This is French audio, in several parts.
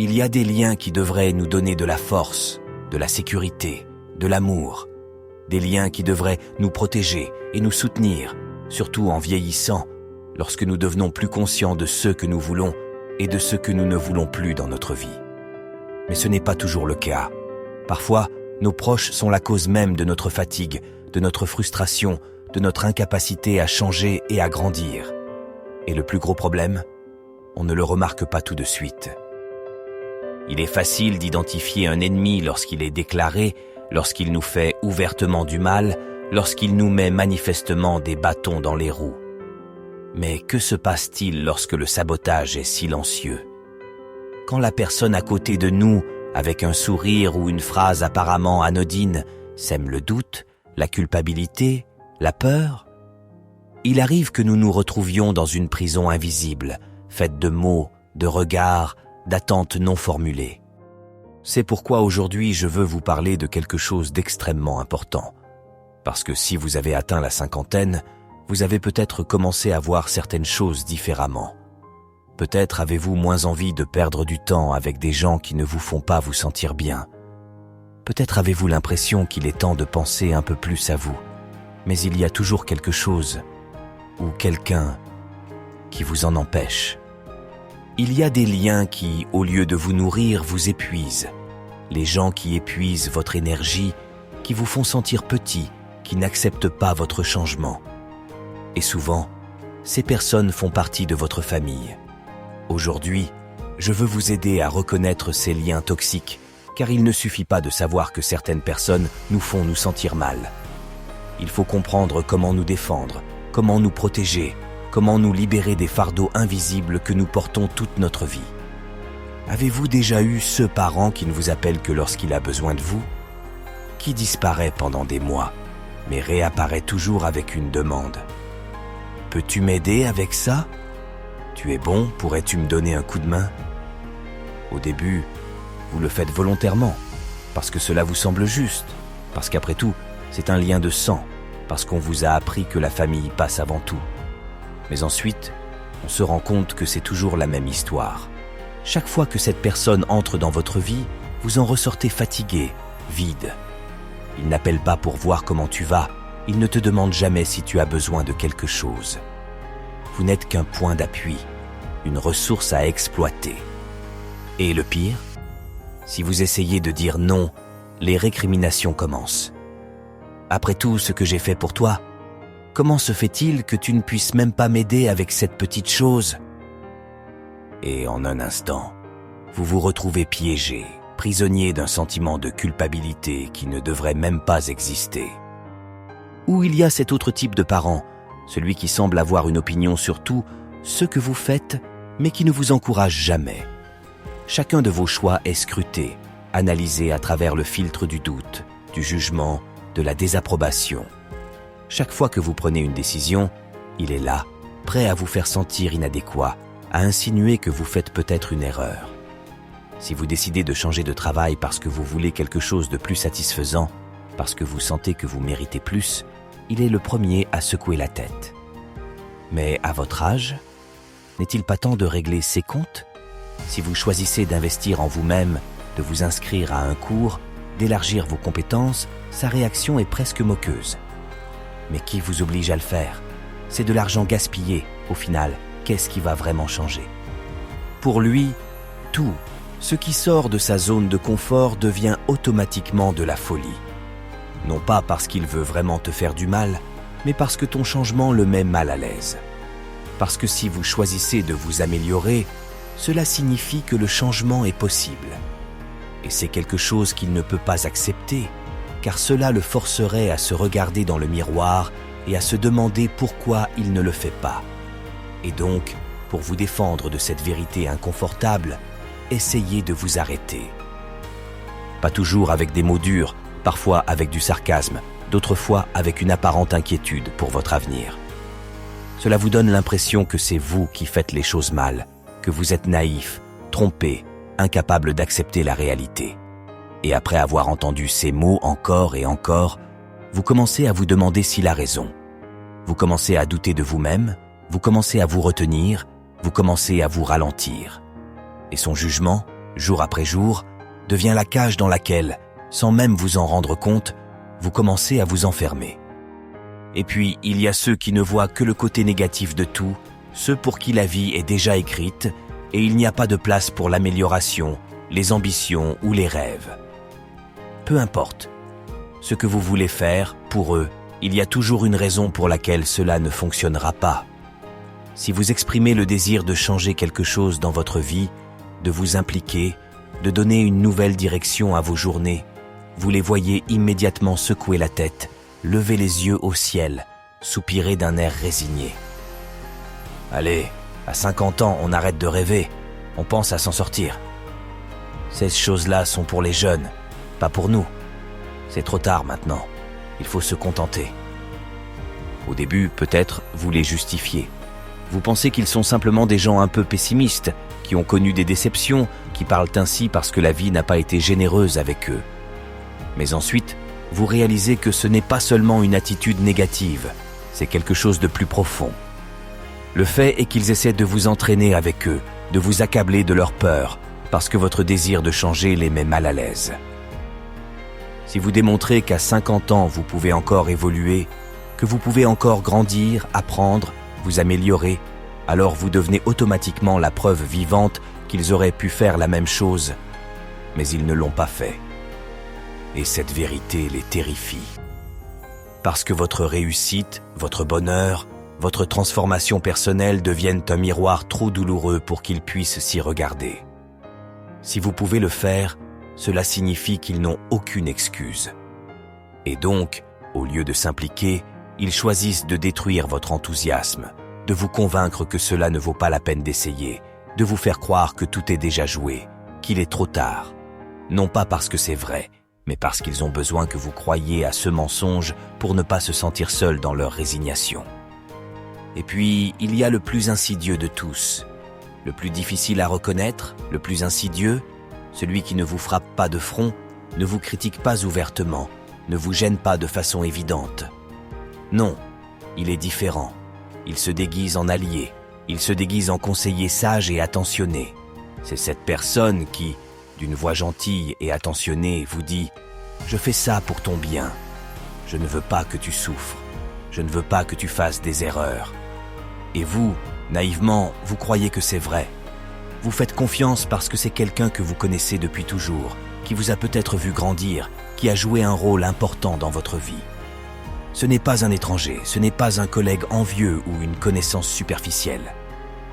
Il y a des liens qui devraient nous donner de la force, de la sécurité, de l'amour. Des liens qui devraient nous protéger et nous soutenir, surtout en vieillissant, lorsque nous devenons plus conscients de ce que nous voulons et de ce que nous ne voulons plus dans notre vie. Mais ce n'est pas toujours le cas. Parfois, nos proches sont la cause même de notre fatigue, de notre frustration, de notre incapacité à changer et à grandir. Et le plus gros problème, on ne le remarque pas tout de suite. Il est facile d'identifier un ennemi lorsqu'il est déclaré, lorsqu'il nous fait ouvertement du mal, lorsqu'il nous met manifestement des bâtons dans les roues. Mais que se passe-t-il lorsque le sabotage est silencieux? Quand la personne à côté de nous, avec un sourire ou une phrase apparemment anodine, sème le doute, la culpabilité, la peur, il arrive que nous nous retrouvions dans une prison invisible, faite de mots, de regards, d'attentes non formulées. C'est pourquoi aujourd'hui je veux vous parler de quelque chose d'extrêmement important. Parce que si vous avez atteint la cinquantaine, vous avez peut-être commencé à voir certaines choses différemment. Peut-être avez-vous moins envie de perdre du temps avec des gens qui ne vous font pas vous sentir bien. Peut-être avez-vous l'impression qu'il est temps de penser un peu plus à vous. Mais il y a toujours quelque chose ou quelqu'un qui vous en empêche. Il y a des liens qui, au lieu de vous nourrir, vous épuisent. Les gens qui épuisent votre énergie, qui vous font sentir petit, qui n'acceptent pas votre changement. Et souvent, ces personnes font partie de votre famille. Aujourd'hui, je veux vous aider à reconnaître ces liens toxiques, car il ne suffit pas de savoir que certaines personnes nous font nous sentir mal. Il faut comprendre comment nous défendre, comment nous protéger, comment nous libérer des fardeaux invisibles que nous portons toute notre vie. Avez-vous déjà eu ce parent qui ne vous appelle que lorsqu'il a besoin de vous? Qui disparaît pendant des mois, mais réapparaît toujours avec une demande. Peux-tu m'aider avec ça? Tu es bon, pourrais-tu me donner un coup de main? Au début, vous le faites volontairement, parce que cela vous semble juste, parce qu'après tout, c'est un lien de sang, parce qu'on vous a appris que la famille passe avant tout. Mais ensuite, on se rend compte que c'est toujours la même histoire. Chaque fois que cette personne entre dans votre vie, vous en ressortez fatigué, vide. Il n'appelle pas pour voir comment tu vas, il ne te demande jamais si tu as besoin de quelque chose. Vous n'êtes qu'un point d'appui, une ressource à exploiter. Et le pire, si vous essayez de dire non, les récriminations commencent. Après tout ce que j'ai fait pour toi, comment se fait-il que tu ne puisses même pas m'aider avec cette petite chose? Et en un instant, vous vous retrouvez piégé, prisonnier d'un sentiment de culpabilité qui ne devrait même pas exister. Ou il y a cet autre type de parent, celui qui semble avoir une opinion sur tout ce que vous faites, mais qui ne vous encourage jamais. Chacun de vos choix est scruté, analysé à travers le filtre du doute, du jugement, de la désapprobation. Chaque fois que vous prenez une décision, il est là, prêt à vous faire sentir inadéquat, à insinuer que vous faites peut-être une erreur. Si vous décidez de changer de travail parce que vous voulez quelque chose de plus satisfaisant, parce que vous sentez que vous méritez plus, il est le premier à secouer la tête. Mais à votre âge, n'est-il pas temps de régler ses comptes? Si vous choisissez d'investir en vous-même, de vous inscrire à un cours, d'élargir vos compétences, sa réaction est presque moqueuse. Mais qui vous oblige à le faire? C'est de l'argent gaspillé. Au final, qu'est-ce qui va vraiment changer? Pour lui, tout, ce qui sort de sa zone de confort devient automatiquement de la folie. Non pas parce qu'il veut vraiment te faire du mal, mais parce que ton changement le met mal à l'aise. Parce que si vous choisissez de vous améliorer, cela signifie que le changement est possible. Et c'est quelque chose qu'il ne peut pas accepter, car cela le forcerait à se regarder dans le miroir et à se demander pourquoi il ne le fait pas. Et donc, pour vous défendre de cette vérité inconfortable, essayez de vous arrêter. Pas toujours avec des mots durs, parfois avec du sarcasme, d'autres fois avec une apparente inquiétude pour votre avenir. Cela vous donne l'impression que c'est vous qui faites les choses mal, que vous êtes naïf, trompé, incapable d'accepter la réalité. Et après avoir entendu ces mots encore et encore, vous commencez à vous demander s'il a raison. Vous commencez à douter de vous-même, vous commencez à vous retenir, vous commencez à vous ralentir. Et son jugement, jour après jour, devient la cage dans laquelle, sans même vous en rendre compte, vous commencez à vous enfermer. Et puis, il y a ceux qui ne voient que le côté négatif de tout, ceux pour qui la vie est déjà écrite et il n'y a pas de place pour l'amélioration, les ambitions ou les rêves. Peu importe ce que vous voulez faire, pour eux, il y a toujours une raison pour laquelle cela ne fonctionnera pas. Si vous exprimez le désir de changer quelque chose dans votre vie, de vous impliquer, de donner une nouvelle direction à vos journées, vous les voyez immédiatement secouer la tête, lever les yeux au ciel, soupirer d'un air résigné. Allez, à 50 ans, on arrête de rêver, on pense à s'en sortir. Ces choses-là sont pour les jeunes, pas pour nous. C'est trop tard maintenant, il faut se contenter. Au début, peut-être, vous les justifiez. Vous pensez qu'ils sont simplement des gens un peu pessimistes, qui ont connu des déceptions, qui parlent ainsi parce que la vie n'a pas été généreuse avec eux. Mais ensuite, vous réalisez que ce n'est pas seulement une attitude négative, c'est quelque chose de plus profond. Le fait est qu'ils essaient de vous entraîner avec eux, de vous accabler de leur peur, parce que votre désir de changer les met mal à l'aise. Si vous démontrez qu'à 50 ans vous pouvez encore évoluer, que vous pouvez encore grandir, apprendre, vous améliorer, alors vous devenez automatiquement la preuve vivante qu'ils auraient pu faire la même chose, mais ils ne l'ont pas fait. Et cette vérité les terrifie. Parce que votre réussite, votre bonheur, votre transformation personnelle deviennent un miroir trop douloureux pour qu'ils puissent s'y regarder. Si vous pouvez le faire, cela signifie qu'ils n'ont aucune excuse. Et donc, au lieu de s'impliquer, ils choisissent de détruire votre enthousiasme, de vous convaincre que cela ne vaut pas la peine d'essayer, de vous faire croire que tout est déjà joué, qu'il est trop tard. Non pas parce que c'est vrai, mais parce qu'ils ont besoin que vous croyiez à ce mensonge pour ne pas se sentir seuls dans leur résignation. Et puis, il y a le plus insidieux de tous, le plus difficile à reconnaître, le plus insidieux, celui qui ne vous frappe pas de front, ne vous critique pas ouvertement, ne vous gêne pas de façon évidente. Non, il est différent. Il se déguise en allié, il se déguise en conseiller sage et attentionné. C'est cette personne qui, d'une voix gentille et attentionnée, vous dit « Je fais ça pour ton bien. Je ne veux pas que tu souffres. Je ne veux pas que tu fasses des erreurs. » Et vous, naïvement, vous croyez que c'est vrai. Vous faites confiance parce que c'est quelqu'un que vous connaissez depuis toujours, qui vous a peut-être vu grandir, qui a joué un rôle important dans votre vie. Ce n'est pas un étranger, ce n'est pas un collègue envieux ou une connaissance superficielle.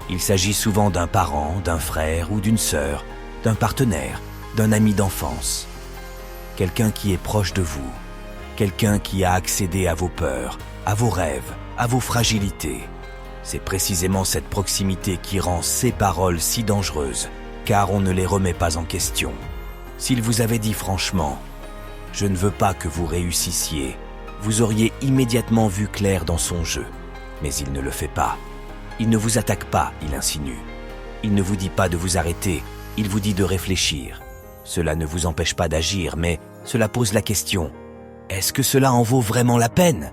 Il s'agit souvent d'un parent, d'un frère ou d'une sœur, d'un partenaire, d'un ami d'enfance. Quelqu'un qui est proche de vous, quelqu'un qui a accédé à vos peurs, à vos rêves, à vos fragilités. C'est précisément cette proximité qui rend ces paroles si dangereuses, car on ne les remet pas en question. S'il vous avait dit franchement « Je ne veux pas que vous réussissiez », vous auriez immédiatement vu clair dans son jeu. Mais il ne le fait pas. Il ne vous attaque pas, il insinue. Il ne vous dit pas de vous arrêter, il vous dit de réfléchir. Cela ne vous empêche pas d'agir, mais cela pose la question « Est-ce que cela en vaut vraiment la peine ?»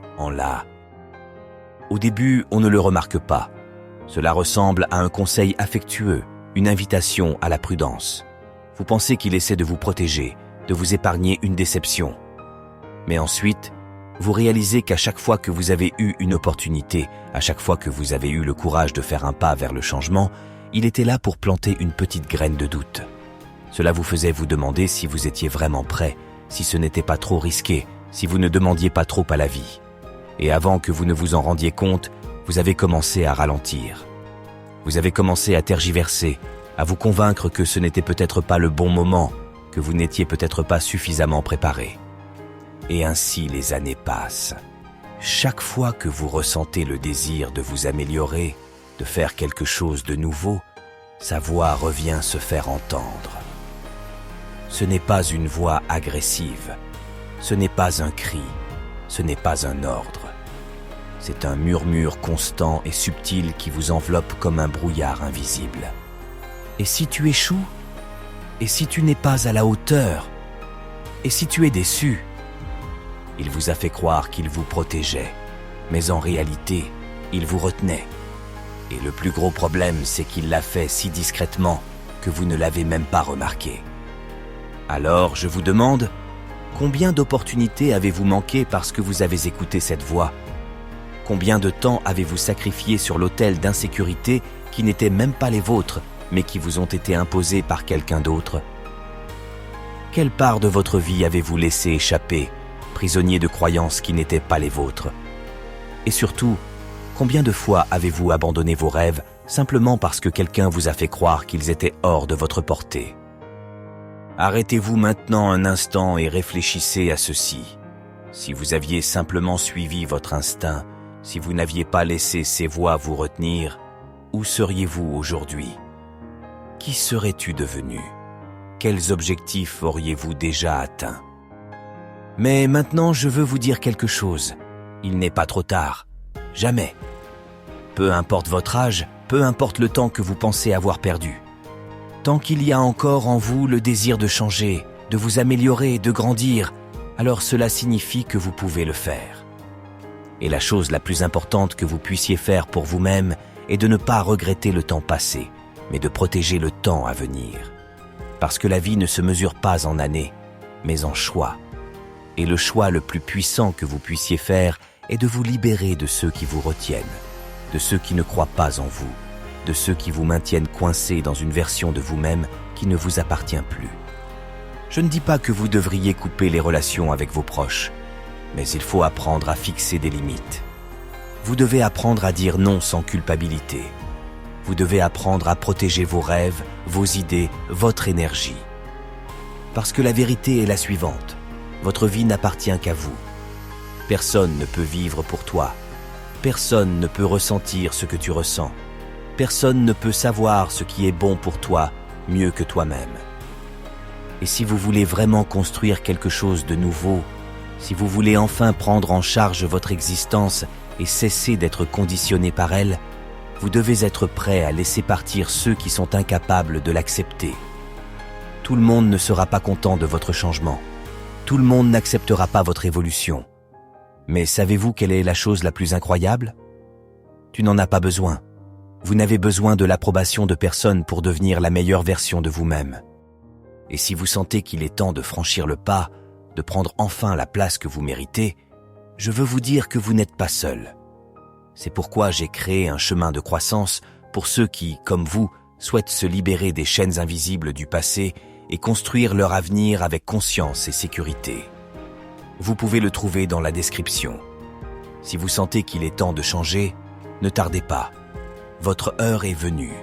Au début, on ne le remarque pas. Cela ressemble à un conseil affectueux, une invitation à la prudence. Vous pensez qu'il essaie de vous protéger, de vous épargner une déception. Mais ensuite, vous réalisez qu'à chaque fois que vous avez eu une opportunité, à chaque fois que vous avez eu le courage de faire un pas vers le changement, il était là pour planter une petite graine de doute. Cela vous faisait vous demander si vous étiez vraiment prêt, si ce n'était pas trop risqué, si vous ne demandiez pas trop à la vie. Et avant que vous ne vous en rendiez compte, vous avez commencé à ralentir. Vous avez commencé à tergiverser, à vous convaincre que ce n'était peut-être pas le bon moment, que vous n'étiez peut-être pas suffisamment préparé. Et ainsi les années passent. Chaque fois que vous ressentez le désir de vous améliorer, de faire quelque chose de nouveau, sa voix revient se faire entendre. Ce n'est pas une voix agressive, ce n'est pas un cri, ce n'est pas un ordre. C'est un murmure constant et subtil qui vous enveloppe comme un brouillard invisible. Et si tu échoues? Et si tu n'es pas à la hauteur? Et si tu es déçu? Il vous a fait croire qu'il vous protégeait, mais en réalité, il vous retenait. Et le plus gros problème, c'est qu'il l'a fait si discrètement que vous ne l'avez même pas remarqué. Alors, je vous demande, combien d'opportunités avez-vous manqué parce que vous avez écouté cette voix? Combien de temps avez-vous sacrifié sur l'autel d'insécurité qui n'étaient même pas les vôtres, mais qui vous ont été imposées par quelqu'un d'autre? Quelle part de votre vie avez-vous laissé échapper, prisonnier de croyances qui n'étaient pas les vôtres? Et surtout, combien de fois avez-vous abandonné vos rêves simplement parce que quelqu'un vous a fait croire qu'ils étaient hors de votre portée? Arrêtez-vous maintenant un instant et réfléchissez à ceci. Si vous aviez simplement suivi votre instinct, si vous n'aviez pas laissé ces voix vous retenir, où seriez-vous aujourd'hui? Qui serais-tu devenu? Quels objectifs auriez-vous déjà atteints? Mais maintenant, je veux vous dire quelque chose. Il n'est pas trop tard. Jamais. Peu importe votre âge, peu importe le temps que vous pensez avoir perdu. Tant qu'il y a encore en vous le désir de changer, de vous améliorer, de grandir, alors cela signifie que vous pouvez le faire. Et la chose la plus importante que vous puissiez faire pour vous-même est de ne pas regretter le temps passé, mais de protéger le temps à venir. Parce que la vie ne se mesure pas en années, mais en choix. Et le choix le plus puissant que vous puissiez faire est de vous libérer de ceux qui vous retiennent, de ceux qui ne croient pas en vous, de ceux qui vous maintiennent coincés dans une version de vous-même qui ne vous appartient plus. Je ne dis pas que vous devriez couper les relations avec vos proches, mais il faut apprendre à fixer des limites. Vous devez apprendre à dire non sans culpabilité. Vous devez apprendre à protéger vos rêves, vos idées, votre énergie. Parce que la vérité est la suivante. Votre vie n'appartient qu'à vous. Personne ne peut vivre pour toi. Personne ne peut ressentir ce que tu ressens. Personne ne peut savoir ce qui est bon pour toi mieux que toi-même. Et si vous voulez vraiment construire quelque chose de nouveau, si vous voulez enfin prendre en charge votre existence et cesser d'être conditionné par elle, vous devez être prêt à laisser partir ceux qui sont incapables de l'accepter. Tout le monde ne sera pas content de votre changement. Tout le monde n'acceptera pas votre évolution. Mais savez-vous quelle est la chose la plus incroyable? Tu n'en as pas besoin. Vous n'avez besoin de l'approbation de personne pour devenir la meilleure version de vous-même. Et si vous sentez qu'il est temps de franchir le pas, de prendre enfin la place que vous méritez, je veux vous dire que vous n'êtes pas seul. C'est pourquoi j'ai créé un chemin de croissance pour ceux qui, comme vous, souhaitent se libérer des chaînes invisibles du passé et construire leur avenir avec conscience et sécurité. Vous pouvez le trouver dans la description. Si vous sentez qu'il est temps de changer, ne tardez pas. Votre heure est venue.